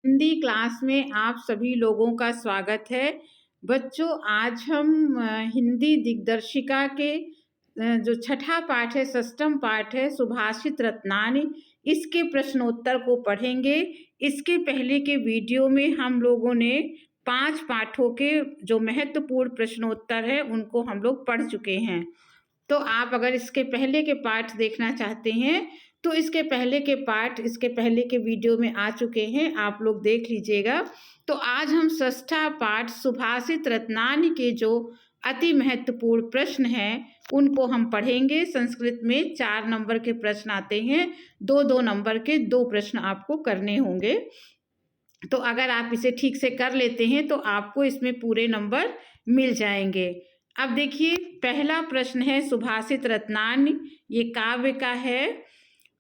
Hindi class में आप सभी लोगों का स्वागत है। बच्चों, आज हम हिंदी दिग्दर्शिका के जो छठा पाठ है, षष्ठम पाठ है, सुभाषित रत्नानि, इसके प्रश्नोत्तर को पढ़ेंगे। इसके पहले के वीडियो में हम लोगों ने 5 पाठों के जो महत्वपूर्ण प्रश्नोत्तर है उनको हम लोग पढ़ चुके हैं। तो आप अगर इसके पहले के पाठ देखना चाहते हैं तो इसके पहले के पाठ इसके पहले के वीडियो में आ चुके हैं, आप लोग देख लीजिएगा। तो आज हम षष्ठा पाठ सुभाषित रत्नानि के जो अति महत्वपूर्ण प्रश्न हैं उनको हम पढ़ेंगे। संस्कृत में 4 नंबर के प्रश्न आते हैं, 2-2 नंबर के 2 प्रश्न आपको करने होंगे। तो अगर आप इसे ठीक से कर लेते हैं तो आपको इसमें पूरे नंबर मिल जाएंगे। अब देखिए, पहला प्रश्न है सुभाषित रत्नानि, ये काव्य का है।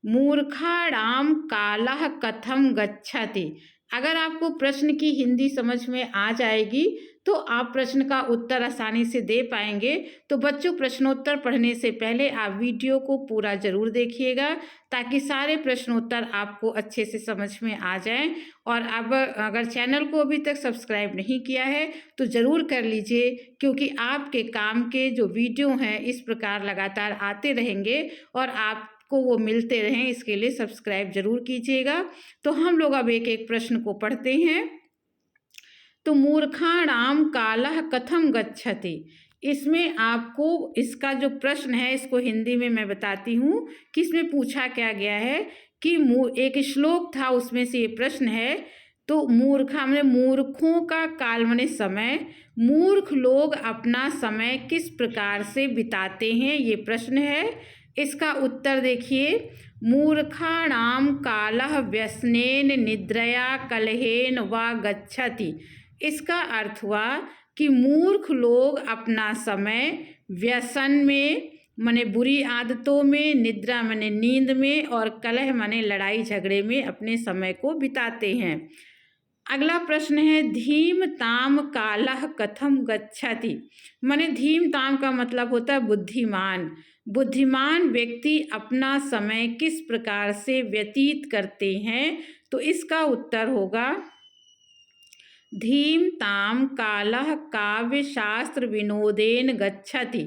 मूर्खाणाम कालः कथम गच्छति। अगर आपको प्रश्न की हिंदी समझ में आ जाएगी तो आप प्रश्न का उत्तर आसानी से दे पाएंगे। तो बच्चों, प्रश्नोत्तर पढ़ने से पहले आप वीडियो को पूरा जरूर देखिएगा ताकि सारे प्रश्नोत्तर आपको अच्छे से समझ में आ जाएं। और अब अगर चैनल को अभी तक सब्सक्राइब नहीं किया है तो ज़रूर कर लीजिए, क्योंकि आपके काम के जो वीडियो हैं इस प्रकार लगातार आते रहेंगे और आपको वो मिलते रहें, इसके लिए सब्सक्राइब जरूर कीजिएगा। तो हम लोग अब एक एक प्रश्न को पढ़ते हैं। तो मूर्खाणाम कालः कथम गच्छति, इसमें आपको इसका जो प्रश्न है इसको हिंदी में मैं बताती हूँ कि इसमें पूछा क्या गया है। कि एक श्लोक था, उसमें से ये प्रश्न है। तो मूर्खा माने मूर्खों का काल माने समय, मूर्ख लोग अपना समय किस प्रकार से बिताते हैं, ये प्रश्न है। इसका उत्तर देखिए, मूर्खाणाम कालः व्यसनेन निद्रया कलहेन वा गच्छति। इसका अर्थ हुआ कि मूर्ख लोग अपना समय व्यसन में माने बुरी आदतों में, निद्रा माने नींद में, और कलह माने लड़ाई झगड़े में अपने समय को बिताते हैं। अगला प्रश्न है धीम ताम कालः कथम गच्छति। माने धीम ताम का मतलब होता है बुद्धिमान। बुद्धिमान व्यक्ति अपना समय किस प्रकार से व्यतीत करते हैं, तो इसका उत्तर होगा धीम ताम कालः काव्य शास्त्र विनोदेन गच्छति।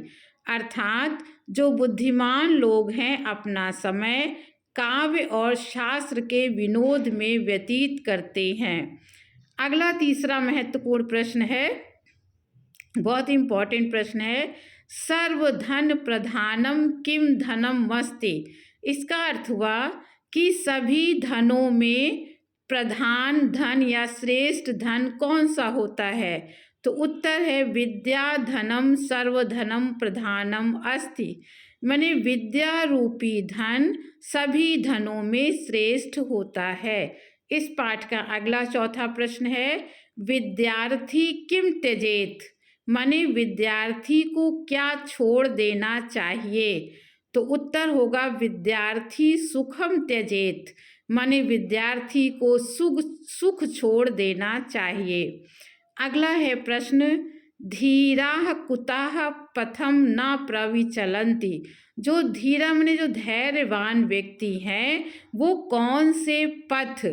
अर्थात जो बुद्धिमान लोग हैं अपना समय काव्य और शास्त्र के विनोद में व्यतीत करते हैं। अगला तीसरा महत्वपूर्ण प्रश्न है, बहुत इम्पोर्टेंट प्रश्न है। सर्वधन प्रधानम किम धनम मस्ति। इसका अर्थ हुआ कि सभी धनों में प्रधान धन या श्रेष्ठ धन कौन सा होता है, तो उत्तर है विद्या धनम सर्वधनम प्रधानम अस्ति। माने विद्या रूपी धन सभी धनों में श्रेष्ठ होता है। इस पाठ का अगला चौथा प्रश्न है विद्यार्थी किम त्यजेत। माने विद्यार्थी को क्या छोड़ देना चाहिए, तो उत्तर होगा विद्यार्थी सुखम त्यजेत। माने विद्यार्थी को सुख छोड़ देना चाहिए। अगला है प्रश्न धीराः कुतः पथम न प्रविचलन्ति। जो धीरा माने जो धैर्यवान व्यक्ति हैं वो कौन से पथ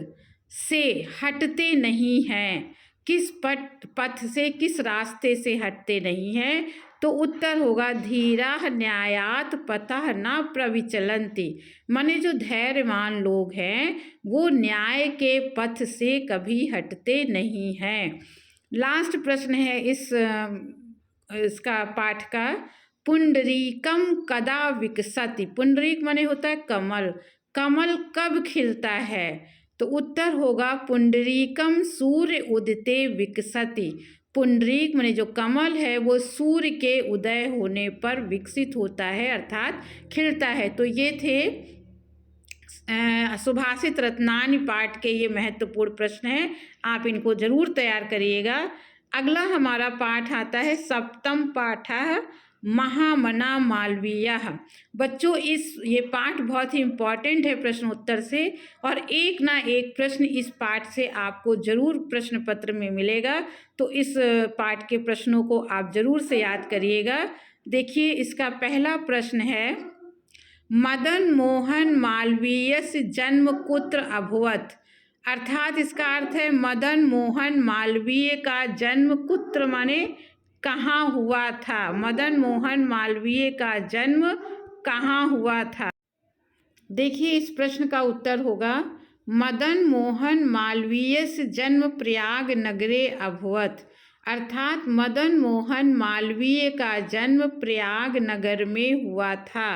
से हटते नहीं हैं, किस पथ से, किस रास्ते से हटते नहीं हैं, तो उत्तर होगा धीराः न्यायात् पथः न प्रविचलन्ति। माने जो धैर्यवान लोग हैं वो न्याय के पथ से कभी हटते नहीं हैं। लास्ट प्रश्न है इसका पाठ का, पुंडरीकम कदा विकसति। पुंडरीक माने होता है कमल, कमल कब खिलता है, तो उत्तर होगा पुंडरीकम सूर्य उदिते विकसति। पुंडरीक माने जो कमल है वो सूर्य के उदय होने पर विकसित होता है, अर्थात खिलता है। तो ये थे सुभाषित रत्नानि पाठ के ये महत्वपूर्ण प्रश्न हैं, आप इनको जरूर तैयार करिएगा। अगला हमारा पाठ आता है सप्तम पाठः महामना मालवीयः। बच्चों, ये पाठ बहुत ही इम्पॉर्टेंट है प्रश्नोत्तर से, और एक ना एक प्रश्न इस पाठ से आपको जरूर प्रश्न पत्र में मिलेगा। तो इस पाठ के प्रश्नों को आप जरूर से याद करिएगा। देखिए, इसका पहला प्रश्न है मदन मोहन मालवीयस्य जन्म कुत्र अभवत्। अर्थात इसका अर्थ है मदन मोहन मालवीय का जन्म कुत्र माने कहाँ हुआ था। मदन मोहन मालवीय का जन्म कहाँ हुआ था। देखिए इस प्रश्न का उत्तर होगा मदन मोहन मालवीयस्य जन्म प्रयाग नगरे अभवत। अर्थात मदन मोहन मालवीय का जन्म प्रयाग नगर में हुआ था।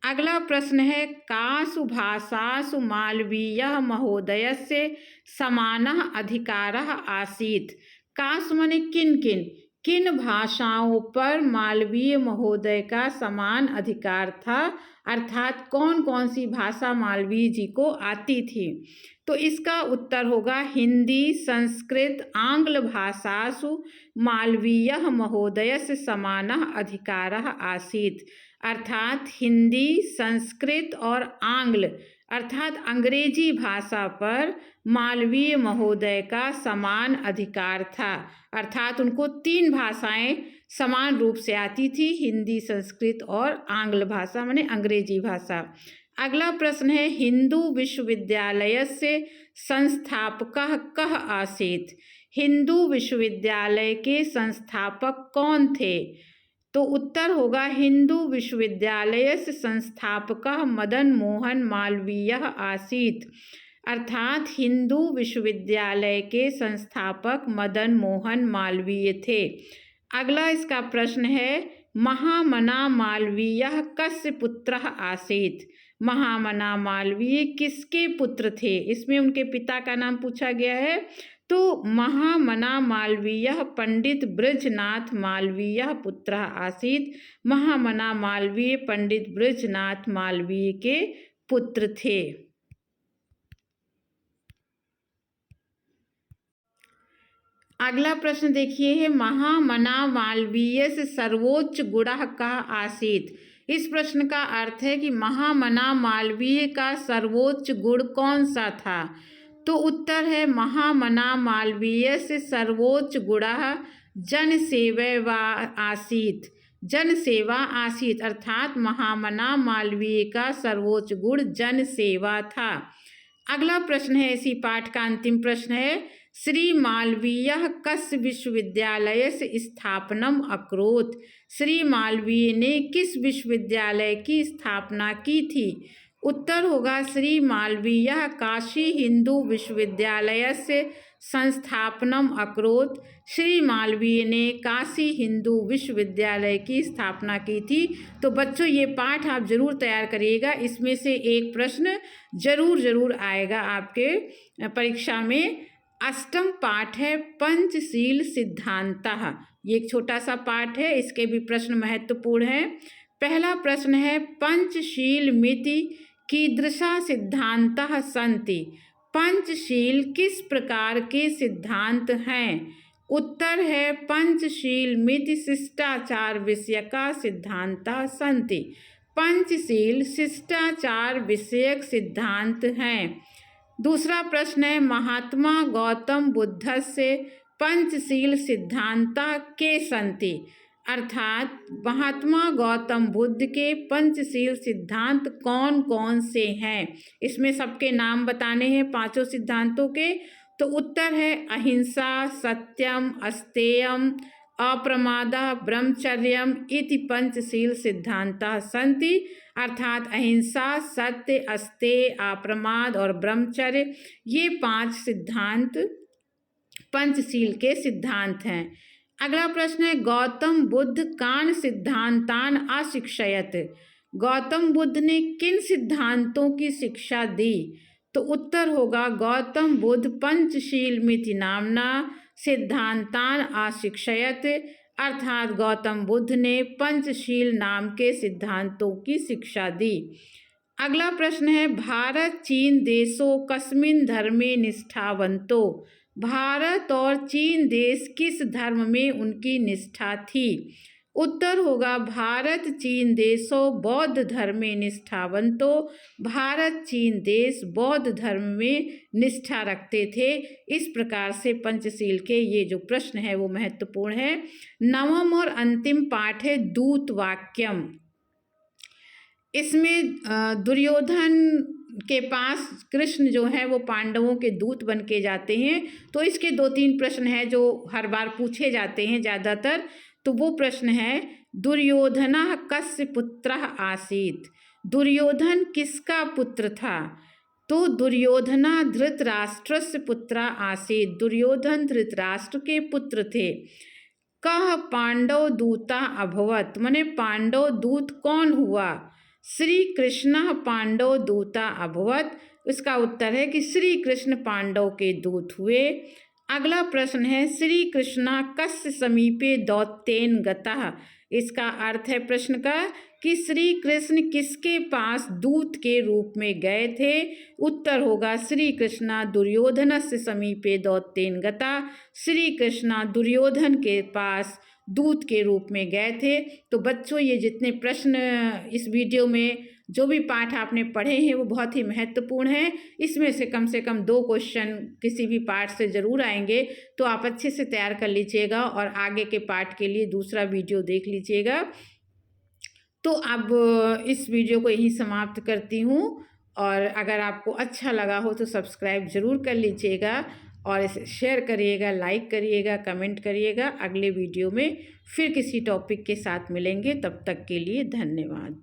अगला प्रश्न है कासु भाषासु मालवीयः महोदयस्य समानः अधिकारः आसीत्। कासु माने किन किन, किन भाषाओं पर मालवीय महोदय का समान अधिकार था, अर्थात कौन कौन सी भाषा मालवीय जी को आती थी। तो इसका उत्तर होगा हिंदी, संस्कृत, आंग्ल भाषासु मालवीयः महोदयस्य समानः अधिकारः आसीत्। अर्थात हिंदी, संस्कृत और आंग्ल अर्थात अंग्रेजी भाषा पर मालवीय महोदय का समान अधिकार था। अर्थात उनको 3 भाषाएं समान रूप से आती थी, हिंदी, संस्कृत और आंग्ल भाषा माने अंग्रेजी भाषा। अगला प्रश्न है हिंदू विश्वविद्यालयस्य संस्थापकः कः आसीत्। हिंदू विश्वविद्यालय के संस्थापक कौन थे। तो उत्तर होगा हिंदू विश्वविद्यालयस्य संस्थापकः मदन मोहन मालवीयः आसीत्। अर्थात हिंदू विश्वविद्यालय के संस्थापक मदन मोहन मालवीय थे। अगला इसका प्रश्न है महामना मालवीयः कस्य पुत्रः आसीत्। महामना मालवीय किसके पुत्र थे। इसमें उनके पिता का नाम पूछा गया है। तो महामना मालवीयः पंडित बृजनाथ मालवीयः पुत्रः आसीत्। महामना मालवीय पंडित बृजनाथ मालवीय के पुत्र थे। अगला प्रश्न देखिए है महामना मालवीयस्य सर्वोच्च गुणः कः आसीत्। इस प्रश्न का अर्थ है कि महामना मालवीय का सर्वोच्च गुण कौन सा था। तो उत्तर है महामना मालवीयस्य सर्वोच्च गुणः जनसेवा आसीत्। जनसेवा आसीत् अर्थात महामना मालवीय का सर्वोच्च गुण जनसेवा था। अगला प्रश्न है इसी पाठ का अंतिम प्रश्न है श्री मालवीयः कस्य विश्वविद्यालयस्य स्थापनम् अकरोत्। श्री मालवीय ने किस विश्वविद्यालय की स्थापना की थी। उत्तर होगा श्री मालवीयः काशी हिंदू विश्वविद्यालयस्य संस्थापनम् अकरोत्। श्री मालवीय ने काशी हिंदू विश्वविद्यालय की स्थापना की थी। तो बच्चों ये पाठ आप जरूर तैयार करिएगा, इसमें से एक प्रश्न जरूर आएगा आपके परीक्षा में। अष्टम पाठ है पंचशील सिद्धांतः। ये एक छोटा सा पाठ है, इसके भी प्रश्न महत्वपूर्ण हैं। पहला प्रश्न है पंचशील मिति कीदृशा सिद्धांतः सन्ति। पंचशील किस प्रकार के सिद्धांत हैं। उत्तर है पंचशील मिति शिष्टाचार विषयका सिद्धांतः सन्ति। पंचशील शिष्टाचार विषयक सिद्धांत हैं। दूसरा प्रश्न है महात्मा गौतम बुद्धस्य पंचशील सिद्धांता के सन्ति। अर्थात महात्मा गौतम बुद्ध के पंचशील सिद्धांत कौन कौन से हैं। इसमें सबके नाम बताने हैं पांचों सिद्धांतों के। तो उत्तर है अहिंसा, सत्यम, अस्तेयम, अप्रमादः, ब्रह्मचर्यम इति पंचशील सिद्धांतः सन्ति। अर्थात अहिंसा, सत्य, अस्तेय, अप्रमाद और ब्रह्मचर्य ये 5 सिद्धांत पंचशील के सिद्धांत हैं। अगला प्रश्न है गौतम बुद्ध कान सिद्धांतान अशिक्षयत। गौतम बुद्ध ने किन सिद्धांतों की शिक्षा दी। तो उत्तर होगा गौतम बुद्ध पंचशील मिति नामना सिद्धांतान अशिक्षयत। अर्थात गौतम बुद्ध ने पंचशील नाम के सिद्धांतों की शिक्षा दी। अगला प्रश्न है भारत चीन देशों कस्मिन् धर्मे निष्ठावंतो। भारत और चीन देश किस धर्म में उनकी निष्ठा थी। उत्तर होगा भारत चीन देशों बौद्ध धर्मे निष्ठावंतो। भारत चीन देश बौद्ध धर्म में निष्ठा रखते थे। इस प्रकार से पंचशील के ये जो प्रश्न है वो महत्वपूर्ण है। नवम और अंतिम पाठ है दूत वाक्यम। इसमें दुर्योधन के पास कृष्ण जो है वो पांडवों के दूत बन के जाते हैं। तो इसके 2-3 प्रश्न हैं जो हर बार पूछे जाते हैं ज़्यादातर। तो वो प्रश्न है, दुर्योधनः कस्य पुत्रः आसीत्? दुर्योधन किसका पुत्र था? तो दुर्योधना धृतराष्ट्रस्य पुत्र आसीत्। दुर्योधन धृतराष्ट्र के पुत्र थे। कह पांडव दूता अभवत, माने पांडव दूत कौन हुआ? श्री कृष्ण पांडव दूता अभवत। इसका उत्तर है कि श्री कृष्ण पांडव के दूत हुए। अगला प्रश्न है, श्री कृष्णा कस्य समीपे दौत्येन गतः? इसका अर्थ है प्रश्न का कि श्री कृष्ण किसके पास दूत के रूप में गए थे? उत्तर होगा श्री कृष्णा दुर्योधनस्य समीपे दौत्येन गता। श्री कृष्णा दुर्योधन के पास दूत के रूप में गए थे। तो बच्चों, ये जितने प्रश्न इस वीडियो में जो भी पाठ आपने पढ़े हैं वो बहुत ही महत्वपूर्ण है। इसमें से कम 2 क्वेश्चन किसी भी पाठ से ज़रूर आएंगे, तो आप अच्छे से तैयार कर लीजिएगा और आगे के पाठ के लिए दूसरा वीडियो देख लीजिएगा। तो अब इस वीडियो को यहीं समाप्त करती हूँ, और अगर आपको अच्छा लगा हो तो सब्सक्राइब ज़रूर कर लीजिएगा और इसे शेयर करिएगा, लाइक करिएगा, कमेंट करिएगा। अगले वीडियो में फिर किसी टॉपिक के साथ मिलेंगे, तब तक के लिए धन्यवाद।